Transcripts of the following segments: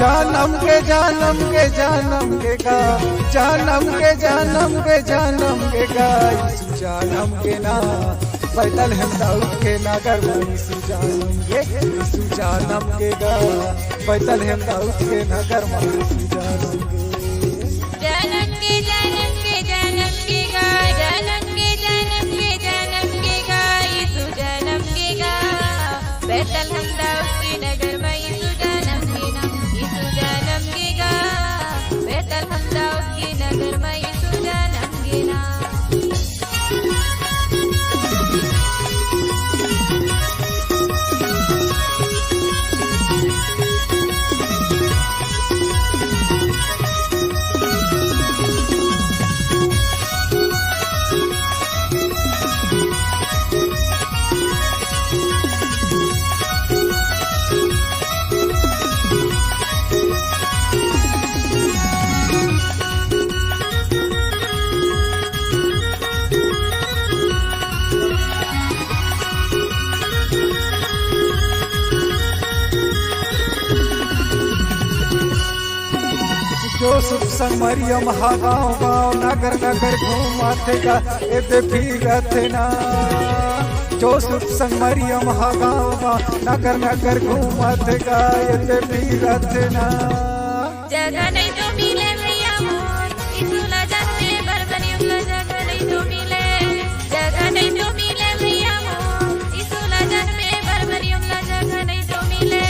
जानम के जानम के जानम के गा जानम के जानम के जानम के गा यीशु जानम के ना बैतल हम दाऊद के नगर में यीशु जानम के गा बैतल हम दाऊद के नगर में यीशु जानम के जानम के जानम के जानम के गा जानम के जानम के जानम के गा यीशु जानम के गा बैतल हम दाऊद के नगर में यीशु जानम के ना यीशु जानम के गा बैतल हम दाऊद के नगर में यीशु जानम के ना जोसेफ संग मरियम हा गाँव गाँव नगर नगर घूमते गा एबे फिरते ना जोसेफ संग मरियम हा गाँव गाँव नगर नगर घूमते गा एबे फिरते ना जगह नहीं तो मिले भैया मोर यीशु ला जाते बरबनियम ला जगह नहीं तो मिले जगह नहीं तो मिले भैया मोर यीशु ला जाते बरबनियम ला जगह नहीं तो मिले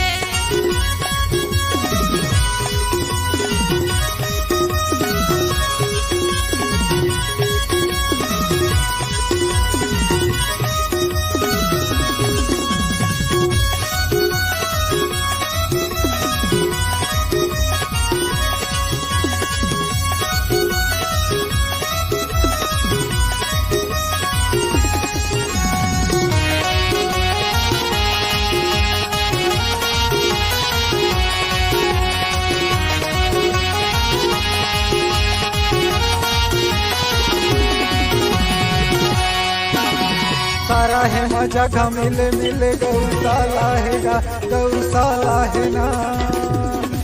सारा है जगह मिले मिले गौशाला है गा गौशाला है ना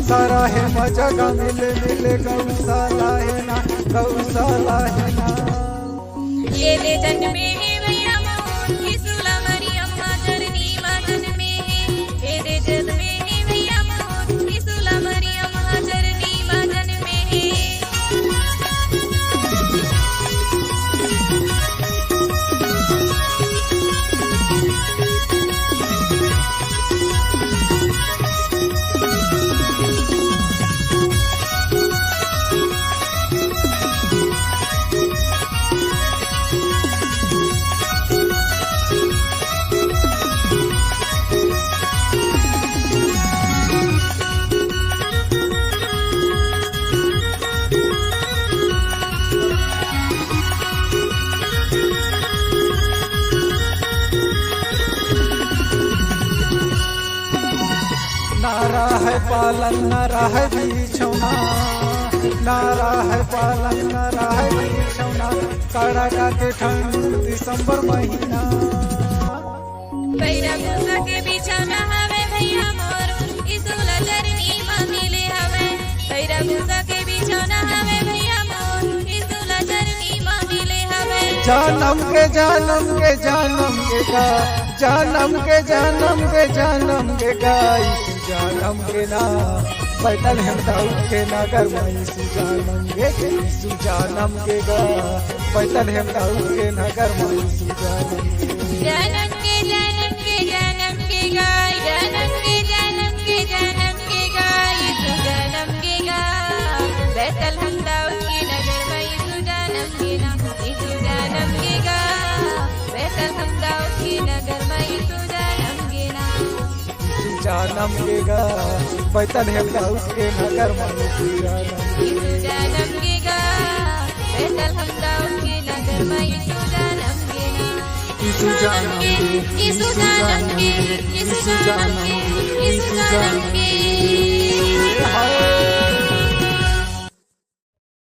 सारा है जगह मिले मिले गौशाला है ना गौशाला है ना ये ले जन्म में है भैया मोर यीशु ला मरियम मा जननी मा जन्म में है ये ले जन्म में है भैया मोर यीशु ला मरियम मा जननी मा जन्म में है नारा है पालन नारा है बिछौना नारा है पालन नारा है बिछौना कड़ाका के ठंड दिसंबर महीना पैरा गुस्सा के बिछौना हवे भैया मोर यीशु ला चरनी मा मिले हवे पैरा गुस्सा के बिछौना हवे भैया मोर यीशु ला चरनी मा मिले हवे जानम के जानम के जानम के गा जानम के जानम के जानम के गा यीशु जानम के ना बैतल हम दाऊद के नगर में यीशु जानम के गा बैतल हम दाऊद के नगर में यीशु जानम के जानम के जानम के जानम के गा जानम के जानम के जानम के गा यीशु जानम के गा बैतल हम दाऊद के नगर में यीशु जानम के ना यीशु जानम के गा बैतल हम दाऊद के नगर में यीशु जानम के ना जानम के गा बैतल हम दाऊद के नगर में यीशु जानम के गा बैतल हम दाऊद के नगर में यीशु जानम के ना यीशु जानम के यीशु जानम के यीशु जानम के यीशु जानम के